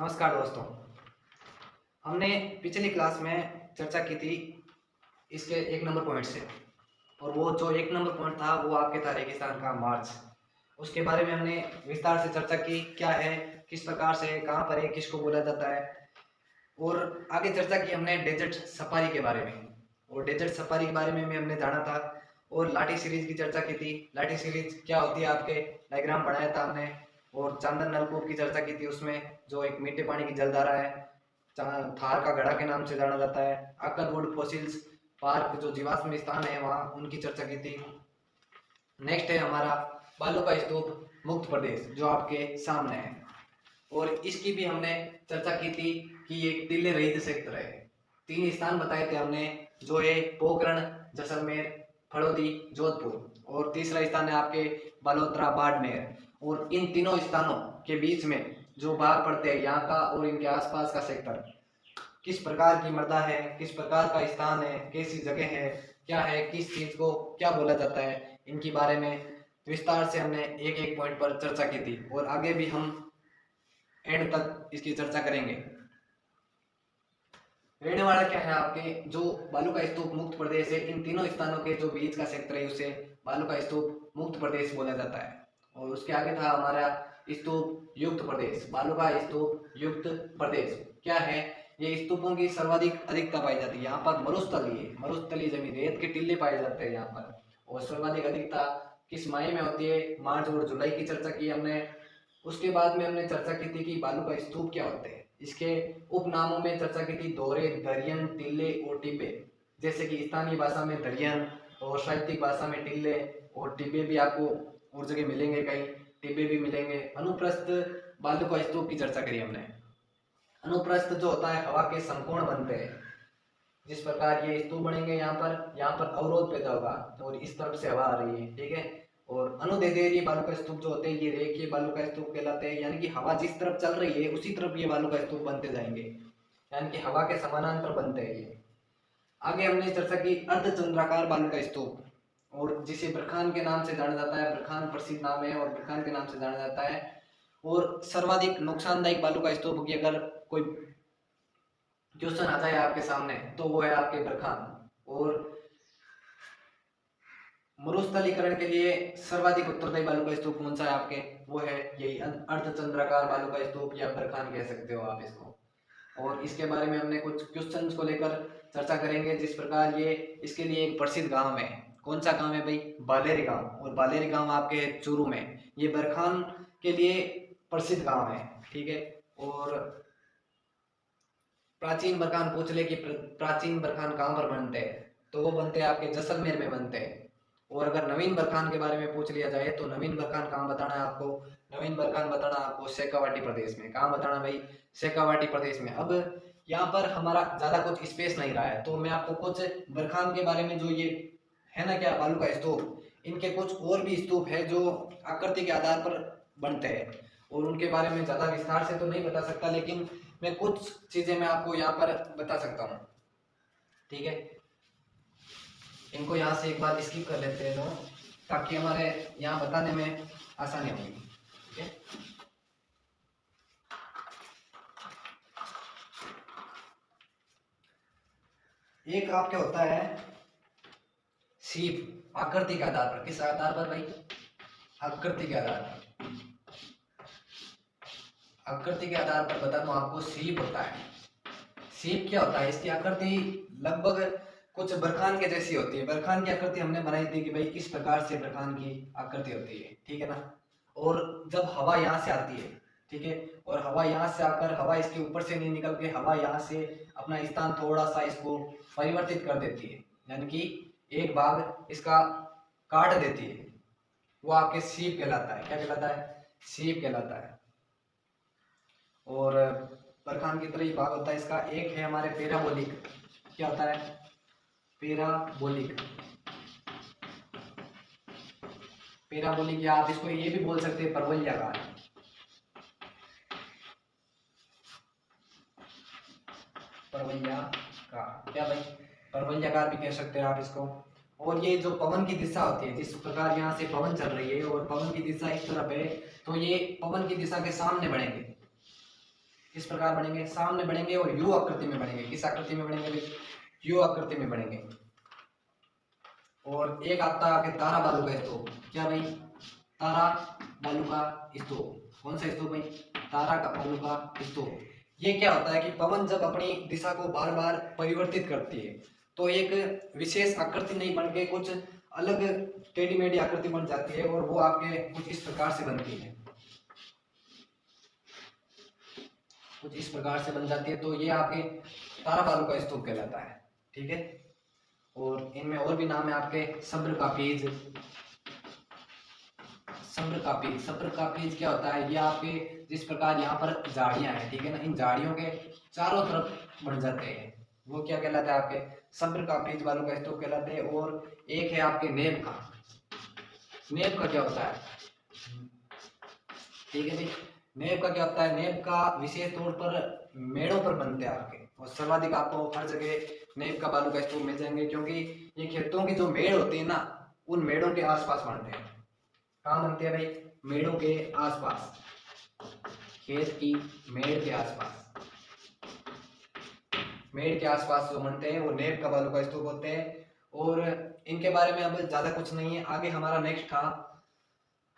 नमस्कार दोस्तों। हमने पिछली क्लास में चर्चा की थी इसके 1 नंबर पॉइंट से, और वो जो 1 नंबर पॉइंट था वो आपके था रेगिस्तान का मार्च। उसके बारे में हमने विस्तार से चर्चा की, क्या है, किस प्रकार से, कहाँ पर है, किसको बोला जाता है। और आगे चर्चा की हमने डेजर्ट सफारी के बारे में, और डेजर्ट सफारी के बारे में भी हमने जाना था। और लाठी सीरीज की चर्चा की थी, लाठी सीरीज क्या होती है आपके डायग्राम बनाया था हमने। और चांदन नलकूप की चर्चा की थी उसमें, जो एक मीठे पानी की जलधारा है, थार का घड़ा के नाम से जाना जाता है। अक्कलवुड फॉसिल्स पार्क जो जीवाश्म स्थान है वहाँ, उनकी चर्चा की थी। नेक्स्ट है हमारा बालू का स्तूप मुक्त प्रदेश जो आपके सामने है, और इसकी भी हमने चर्चा की थी कि ये टीले रहित क्षेत्र है। 3 स्थान बताए थे हमने, जो है पोखरण, जैसलमेर, फड़ौदी, जोधपुर, और तीसरा स्थान है आपके बालोतरा, बाड़मेर। और इन तीनों स्थानों के बीच में जो भाग पड़ते हैं यहाँ का और इनके आसपास का सेक्टर, किस प्रकार की मृदा है, किस प्रकार का स्थान है, कैसी जगह है, क्या है, किस चीज को क्या बोला जाता है, इनके बारे में विस्तार से हमने एक एक पॉइंट पर चर्चा की थी, और आगे भी हम एंड तक इसकी चर्चा करेंगे। रहने वाला क्या है आपके जो बालू का स्तूप मुक्त प्रदेश है, इन तीनों स्थानों के जो बीच का क्षेत्र है उसे बालू का स्तूप मुक्त प्रदेश बोला जाता है। और उसके आगे था हमारा स्तूप युक्त प्रदेश, बालू का स्तूप युक्त प्रदेश क्या है, ये स्तूपों की सर्वाधिक अधिकता पाई जाती है। यहाँ पर मरुस्थलीय जमीन, रेत के टीले पाए जाते हैं यहाँ पर। और सर्वाधिक अधिकता किस माह में होती है, मार्च और जुलाई की चर्चा की हमने। उसके बाद में हमने चर्चा की थी कि बालू का स्तूप क्या होते हैं। इसके उपनामों में चर्चा की थी दोहरे, दरियन, टिल्ले और टिब्बे। जैसे कि स्थानीय भाषा में दरियन और साहित्यिक भाषा में टिल्ले और टिब्बे भी आपको और जगह मिलेंगे, कहीं टिब्बे भी मिलेंगे। अनुप्रस्थ बालू का स्तूप की चर्चा करी हमने। अनुप्रस्थ जो होता है, हवा के समकोण बनते हैं। जिस प्रकार ये स्तूप बनेंगे यहाँ पर अवरोध पैदा होगा और इस तरफ से हवा आ रही है, ठीक है। और अनुदैर्ध्य बालू का स्तूप जो होते हैं ये रेखीय बालू का स्तूप कहलाते हैं, यानी कि हवा जिस तरफ चल रही है उसी तरफ ये बालू का स्तूप बनते जाएंगे, यानी कि हवा के समानांतर बनते हैं ये। आगे हमने चर्चा की अर्धचंद्राकार बालू का स्तूप, और जिसे बरखान के नाम से जाना जाता है। बरखान प्रसिद्ध नाम है और बरखान के नाम से जाना जाता है। और सर्वाधिक नुकसानदायक बालू का स्तूप की अगर कोई क्वेश्चन आ जाए आपके सामने तो वो है आपके बरखान। और मरुस्थलीकरण के लिए सर्वाधिक उत्तरदायी बालू का स्तूप कौन सा है आपके, वो है यही अर्धचंद्राकार बालू का स्तूप, या बरखान कह सकते हो आप इसको। और इसके बारे में हमने कुछ क्वेश्चंस को लेकर चर्चा करेंगे। जिस प्रकार ये इसके लिए एक प्रसिद्ध गांव है, कौन सा गांव है भाई, बालेरी गांव। और बालेरी गांव आपके है चूरू में। ये बरखान के लिए प्रसिद्ध गांव है, ठीक है। और प्राचीन बरखान पूछ ले कि प्राचीन बरखान कहाँ पर बनते हैं, तो वो बनते हैं आपके जैसलमेर में बनते हैं। और अगर नवीन बरखान के बारे में पूछ लिया जाए तो नवीन बरखान कहाँ बताना है आपको, नवीन बरखान बताना आपको शेखावाटी प्रदेश में। कहाँ बताना भाई, शेखावाटी प्रदेश में। अब यहाँ पर हमारा ज्यादा कुछ स्पेस नहीं रहा है, तो मैं आपको कुछ बरखान के बारे में, जो ये है ना क्या बालू का स्तूप, इनके कुछ और भी स्तूप है जो आकृति के आधार पर बनते हैं, और उनके बारे में ज्यादा विस्तार से तो नहीं बता सकता, लेकिन मैं कुछ चीजें मैं आपको यहाँ पर बता सकता हूँ, ठीक है। इनको यहाँ से एक बार स्किप कर लेते हैं तो, ताकि हमारे यहाँ बताने में आसानी होगी, ठीक है। एक आपके होता है सीप, आकृति के आधार पर। किस आधार पर भाई, आकृति के आधार पर। आकृति के आधार पर बता दूं आपको, सीप होता है। सीप क्या होता है, इसकी आकृति लगभग कुछ बरखान के जैसी होती है। बरखान की आकृति हमने बनाई थी कि भाई इस प्रकार से बरखान की आकृति होती है, ठीक है ना। और जब हवा यहाँ से आती है, ठीक है, और हवा यहाँ से आकर, हवा इसके ऊपर से नहीं निकल के, हवा यहाँ से अपना स्थान थोड़ा सा इसको परिवर्तित कर देती है, यानी कि एक भाग इसका काट देती है, वो आपके सीप कहलाता है। क्या कहलाता है, सीप कहलाता है। और बरखान की तरह ही भाग होता है इसका। एक है हमारे पैराबोलिक। क्या होता है, पैराबोलिक। पैराबोलिक, या आप इसको ये भी बोल सकते हैं परवलयाकार। परवलयाकार, क्या भाई, परवलयाकार भी कह सकते हैं आप इसको। और ये जो पवन की दिशा होती है, जिस प्रकार यहाँ से पवन चल रही है और पवन की दिशा इस तरफ है, तो ये पवन की दिशा के सामने बढ़ेंगे, इस प्रकार बनेंगे, सामने बढ़ेंगे और यू आकृति में बढ़ेंगे। किस आकृति में बढ़ेंगे भाई? यू आकृति में बढ़ेंगे। और एक आता है तारा बालू का स्तूप। क्या भाई? तारा बालू का स्तूप। कौन सा स्तूप भाई? तारा का बालू का स्तूप। ये क्या होता है कि पवन जब अपनी दिशा को बार बार परिवर्तित करती है तो एक विशेष आकृति नहीं बन के कुछ अलग टेढ़ी मेढ़ी आकृति बन जाती है और वो आपके कुछ इस प्रकार से बनती है, कुछ इस प्रकार से बन जाती है। तो ये आपके तारा बालू का स्तूप कहलाता है। ठीक है। और इनमें और भी नाम है आपके सब्र का बीज। सब्र का बीज, सब्र का बीज क्या होता है? ये आपके जिस प्रकार यहाँ पर झाड़ियां हैं, ठीक है ना, इन झाड़ियों के चारों तरफ बन जाते हैं, वो क्या कहलाता है? आपके सब्र का बीज बालू का स्तूप कहलाते हैं। और एक है आपके नेब का। नेब का क्या होता है? ठीक है भाई, नेब का क्या होता है? नेब का विशेष तौर पर मेड़ों पर बनते हैं आपके, और सर्वाधिक आपको हर जगह नेब का बालू का स्तूप मिल जाएंगे, क्योंकि ये खेतों की जो मेड़ होती है ना, उन मेड़ों के आसपास बनते हैं। कहाँ बनते हैं भाई? मेड़ों के आसपास, खेत की मेड़ के आसपास, मेड़ के आसपास जो बनते हैं वो नेब का बालू का स्तूप होते हैं। और इनके बारे में अब ज्यादा कुछ नहीं है। आगे हमारा नेक्स्ट था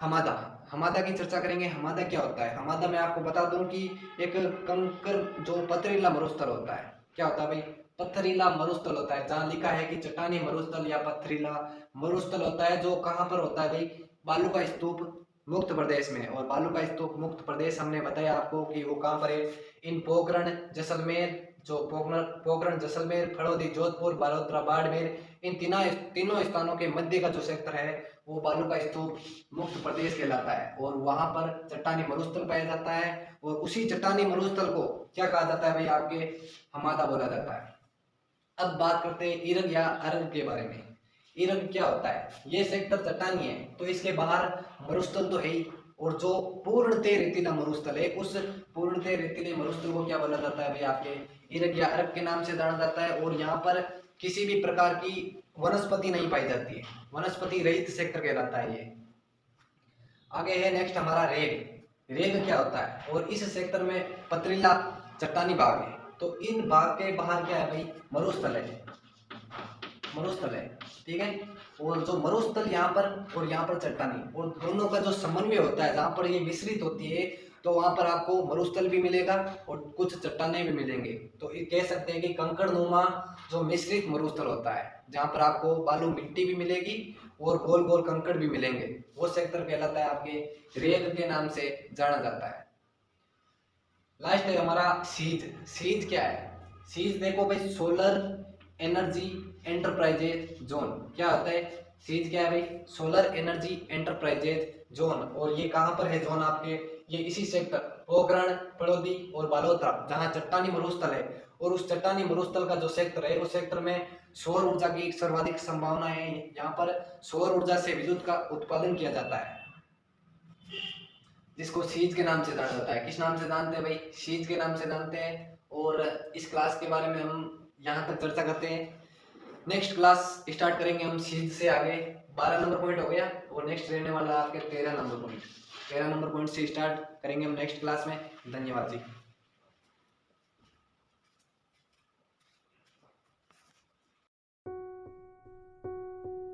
हमादा। हमादा की चर्चा करेंगे। हमादा क्या होता है? हमादा मैं आपको बता दूं कि एक कंकर जो पथरीला मरुस्थल होता है। क्या होता है भाई? पथरीला मरुस्थल होता है, जहाँ लिखा है कि चट्टानी मरुस्थल या पथरीला मरुस्थल होता है, जो कहाँ पर होता है भाई? बालू का स्तूप मुक्त प्रदेश में। और बालू का स्तूप मुक्त प्रदेश हमने बताया आपको कि वो कहाँ पर है? इन पोखरण, जैसलमेर, जो पोखरण, जैसलमेर, फड़ौदी, जोधपुर, बालोतरा, बाड़मेर, इन तीनों स्थानों के मध्य का जो क्षेत्र है वो बालू का स्तूप मुक्त प्रदेश कहलाता है। और वहां पर चट्टानी मरुस्थल पाया जाता है, और उसी चट्टानी मरुस्थल को क्या कहा जाता है भाई? आपके हमादा बोला जाता है। अब बात करते हैं इरग या अरग के बारे में। इरग क्या होता है? ये सेक्टर चट्टानी है तो इसके बाहर मरुस्थल तो है ही, और जो पूर्णतः रेतीला मरुस्थल है उस पूर्णतः रेतीले मरुस्थल को क्या बोला जाता है भाई? आपके इरग या अरग के नाम से जाना जाता है। और यहाँ पर किसी भी प्रकार की वनस्पति नहीं पाई जाती है, वनस्पति रहित क्षेत्र कहलाता है ये। आगे है नेक्स्ट हमारा रेग। रेग क्या होता है? और इस सेक्टर में पथरीला चट्टानी भाग है, तो इन भाग के बाहर क्या है भाई? मरुस्थल है, मरुस्थल है। ठीक है। और जो मरुस्थल यहाँ पर और यहाँ पर चट्टानी, और दोनों का जो समन्वय होता है, जहाँ पर ये मिश्रित होती है, तो वहां पर आपको मरुस्थल भी मिलेगा और कुछ चट्टानें भी मिलेंगे। तो ये कह सकते हैं कि कंकड़नुमा जो मिश्रित मरुस्थल होता है, जहाँ पर आपको बालू मिट्टी भी मिलेगी और गोल गोल कंकड़ भी मिलेंगे, वो सेक्टर कहलाता है आपके रेग के नाम से जाना जाता है। लास्ट है हमारा सीज। सीज क्या है? सीज देखो भाई, सोलर एनर्जी एंटरप्राइजेज जोन। क्या होता है? सीज क्या है भाई? Solar energy enterprises zone. और ये कहाँ पर है जोन आपके? ये इसी सेक्टर पोखरण, फड़ौदी और बालोतरा, जहाँ चट्टानी मरुस्थल है, और उस चट्टानी मरुस्थल का जो सेक्टर है उस सेक्टर में सौर ऊर्जा की सर्वाधिक संभावना है। यहाँ पर सौर ऊर्जा से विद्युत का उत्पादन किया जाता है, जिसको सीज के नाम से जाना जाता है। किस नाम से जानते हैं भाई? सीज के नाम से जानते हैं। और इस क्लास के बारे में हम यहाँ तक चर्चा करते हैं। नेक्स्ट क्लास स्टार्ट करेंगे हम सीज से आगे। 12 नंबर पॉइंट हो गया, और नेक्स्ट रहने वाला आपके 13 नंबर पॉइंट। 13 नंबर पॉइंट से स्टार्ट करेंगे हम नेक्स्ट क्लास में। धन्यवाद जी।